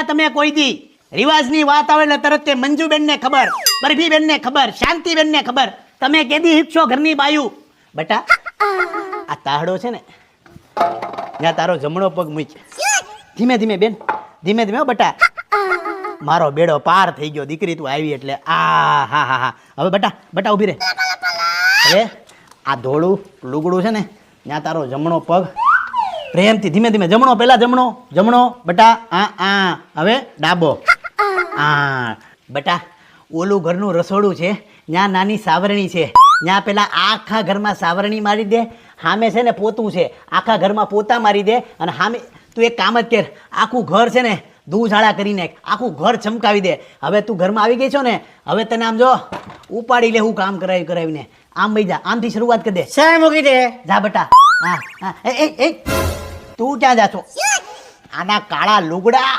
તમે કોઈ દી રિવાજની વાત આવે એટલે તરત તે મંજુબેન ને ખબર, બરફીબેન ને ખબર, શાંતિબેન ને ખબર. તમે કેદી હિક્ષો ઘરની બાયું? બેટા આ તાહડો છે ને ત્યાં તારો જમણો પગ મૂક. ધીમે ધીમે બેન, ધીમે ધીમે. બેટા મારો બેડો પાર થઈ ગયો દીકરી, તું આવી એટલે. આ હા હા હા. હવે બેટા બેટા ઊભી રહે. હવે આ ધોળું લુગડું છે ને ત્યાં તારો જમણો પગ પ્રેમથી ધીમે ધીમે. જમણો પહેલા, જમણો જમણો બેટા. આ હવે ડાબો. બેટા ઓલું ઘરનું રસોડું છે, ત્યાં નાની સાવરણી છે, ત્યાં પેલા આખા ઘરમાં સાવરણી મારી દે. સામે છે ને પોતું છે, આખા ઘરમાં પોતા મારી દે. અને સામે તું એક કામ જ કર, આખું ઘર છે ને ધૂળઝાળા કરી નાખ, આખું ઘર ચમકાવી દે. હવે તું ઘરમાં આવી ગઈ છો ને, હવે તને આમ જો ઉપાડી લે હું કામ કરાવીને. આમ ભાઈ જા, આમથી શરૂઆત કરી દે. શા મૂકી દે જા બેટા. હા હા. એ તું ક્યાં જા છો? આના કાળા લુગડા